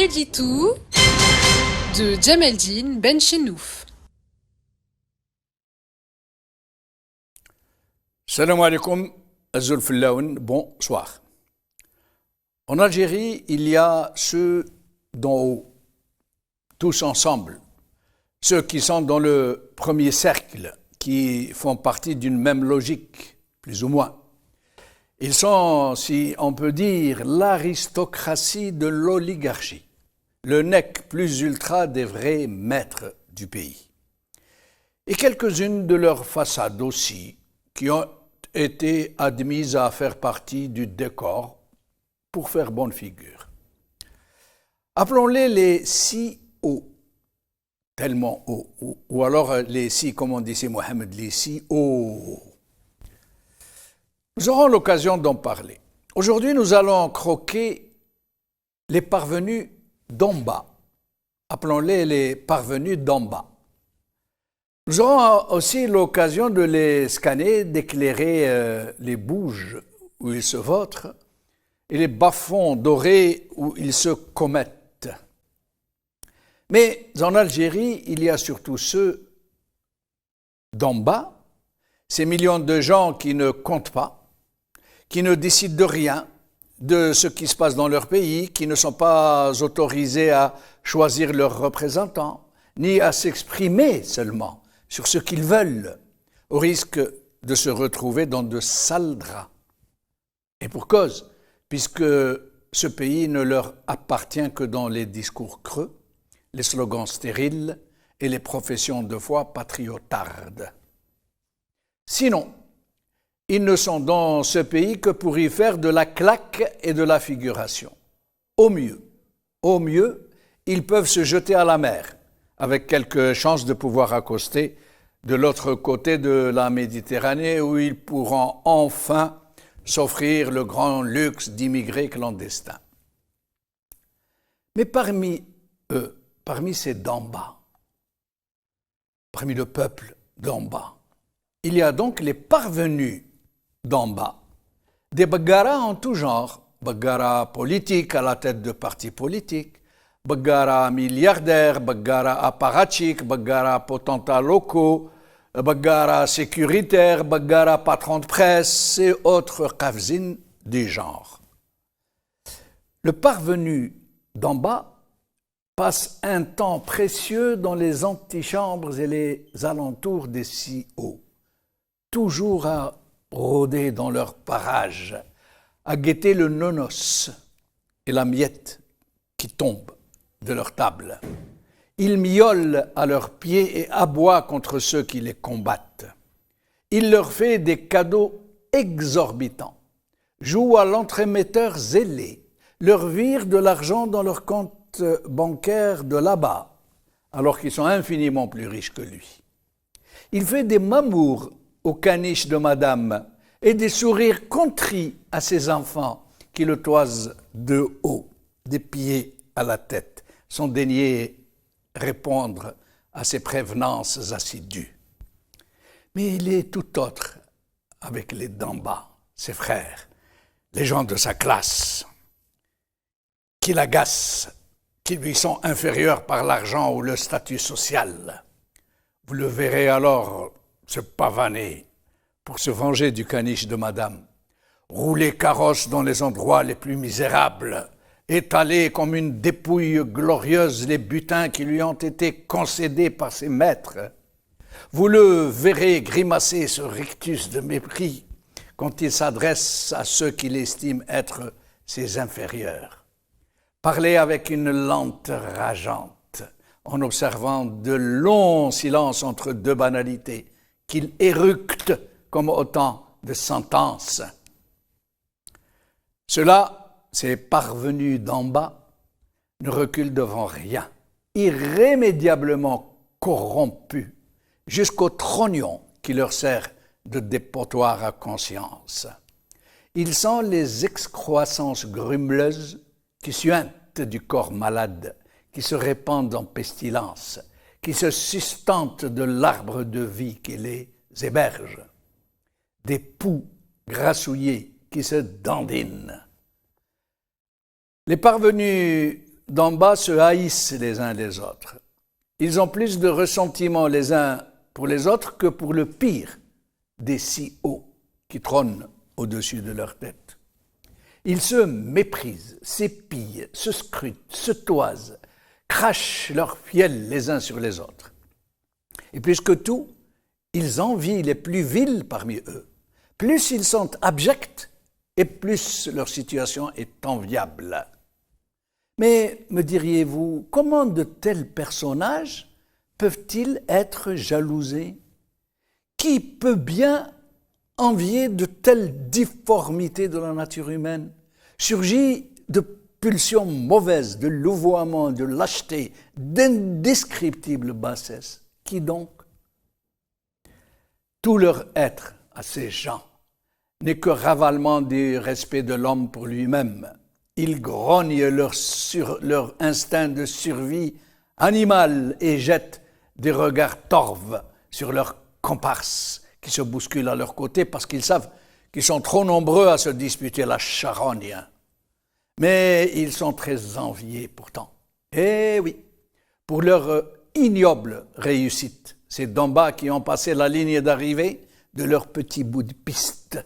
L'édito de Djemeldine Benchenouf. Salam alaikum, Azul Fillaoun, bonsoir. En Algérie, il y a ceux dont tous ensemble, ceux qui sont dans le premier cercle, qui font partie d'une même logique, plus ou moins. Ils sont, si on peut dire, l'aristocratie de l'oligarchie, le nec plus ultra des vrais maîtres du pays. Et quelques-unes de leurs façades aussi, qui ont été admises à faire partie du décor pour faire bonne figure. Appelons-les les CEO, tellement hauts, ou alors les si, comme on disait Mohamed, les CEO. Nous aurons l'occasion d'en parler. Aujourd'hui, nous allons croquer les parvenus d'en bas. Appelons-les les parvenus d'en bas. Nous aurons aussi l'occasion de les scanner, d'éclairer les bouges où ils se vautrent et les bas-fonds dorés où ils se commettent. Mais en Algérie, il y a surtout ceux d'en bas, ces millions de gens qui ne comptent pas, qui ne décident de rien, de ce qui se passe dans leur pays, qui ne sont pas autorisés à choisir leurs représentants, ni à s'exprimer seulement sur ce qu'ils veulent, au risque de se retrouver dans de sales draps. Et pour cause, puisque ce pays ne leur appartient que dans les discours creux, les slogans stériles et les professions de foi patriotardes. Sinon, ils ne sont dans ce pays que pour y faire de la claque et de la figuration. Au mieux, ils peuvent se jeter à la mer, avec quelques chances de pouvoir accoster de l'autre côté de la Méditerranée où ils pourront enfin s'offrir le grand luxe d'immigrés clandestins. Mais parmi eux, parmi ces d'en bas, parmi le peuple d'en bas, il y a donc les parvenus d'en bas, des baggaras en tout genre, baggaras politiques à la tête de partis politiques, baggaras milliardaires, baggaras apparatchiks, baggaras potentats locaux, baggaras sécuritaires, baggaras patrons de presse et autres kafzines du genre. Le parvenu d'en bas passe un temps précieux dans les antichambres et les alentours des CEO, toujours à rôder dans leur parage, à guetter le nonos et la miette qui tombe de leur table. Ils miaulent à leurs pieds et aboient contre ceux qui les combattent. Il leur fait des cadeaux exorbitants, jouent à l'entremetteur zélé, leur virent de l'argent dans leur compte bancaire de là-bas, alors qu'ils sont infiniment plus riches que lui. Il fait des mamours aux caniches de madame et des sourires contrits à ses enfants qui le toisent de haut, des pieds à la tête, sans daigner répondre à ses prévenances assidues. Mais il est tout autre avec les d'en bas, ses frères, les gens de sa classe, qui l'agacent, qui lui sont inférieurs par l'argent ou le statut social. Vous le verrez alors se pavaner pour se venger du caniche de madame, rouler carrosse dans les endroits les plus misérables, étaler comme une dépouille glorieuse les butins qui lui ont été concédés par ses maîtres. Vous le verrez grimacer ce rictus de mépris quand il s'adresse à ceux qu'il estime être ses inférieurs. Parler avec une lenteur rageante, en observant de longs silences entre deux banalités, qu'il éructe comme autant de sentences. Ceux-là, ces parvenus d'en bas, ne reculent devant rien, irrémédiablement corrompus, jusqu'au trognon qui leur sert de dépotoir à conscience. Ils sont les excroissances grumeleuses qui suintent du corps malade, qui se répandent en pestilence, qui se sustentent de l'arbre de vie qui les héberge, des poux grassouillés qui se dandinent. Les parvenus d'en bas se haïssent les uns les autres. Ils ont plus de ressentiment les uns pour les autres que pour le pire des si hauts qui trônent au-dessus de leur tête. Ils se méprisent, s'épillent, se scrutent, se toisent, crachent leur fiel les uns sur les autres. Et plus que tout, ils envient les plus vils parmi eux. Plus ils sont abjects, et plus leur situation est enviable. Mais, me diriez-vous, comment de tels personnages peuvent-ils être jalousés? Qui peut bien envier de telles difformités de la nature humaine, surgies de pulsions mauvaises, de louvoiement, de lâcheté, d'indescriptible bassesse? Qui donc? Tout leur être à ces gens n'est que ravalement du respect de l'homme pour lui-même. Ils grognent leur instinct de survie animale et jettent des regards torves sur leurs comparses qui se bousculent à leur côté parce qu'ils savent qu'ils sont trop nombreux à se disputer la charogne. Mais ils sont très enviés pourtant. Eh oui, pour leur ignoble réussite, c'est d'en bas qui ont passé la ligne d'arrivée de leur petit bout de piste.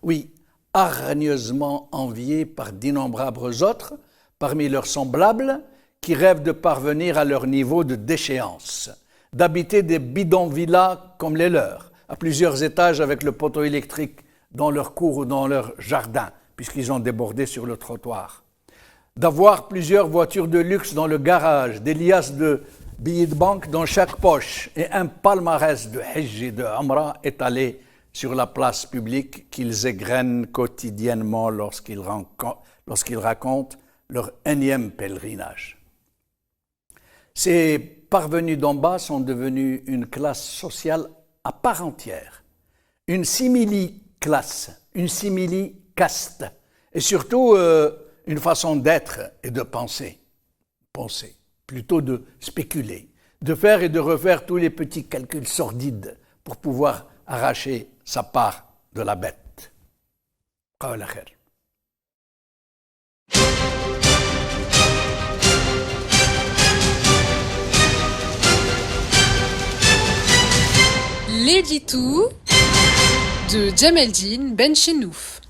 Oui, hargneusement enviés par d'innombrables autres, parmi leurs semblables, qui rêvent de parvenir à leur niveau de déchéance, d'habiter des bidonvillas comme les leurs, à plusieurs étages avec le poteau électrique dans leur cour ou dans leur jardin, puisqu'ils ont débordé sur le trottoir, d'avoir plusieurs voitures de luxe dans le garage, des liasses de billets de banque dans chaque poche et un palmarès de Hajj et de Umrah étalé sur la place publique qu'ils égrènent quotidiennement lorsqu'ils racontent leur énième pèlerinage. Ces parvenus d'en bas sont devenus une classe sociale à part entière, une simili-classe, une simili-caste, et surtout une façon d'être et de penser, plutôt de spéculer, de faire et de refaire tous les petits calculs sordides pour pouvoir arracher sa part de la bête. قال خير. L'édito de Djemeldine Benchenouf.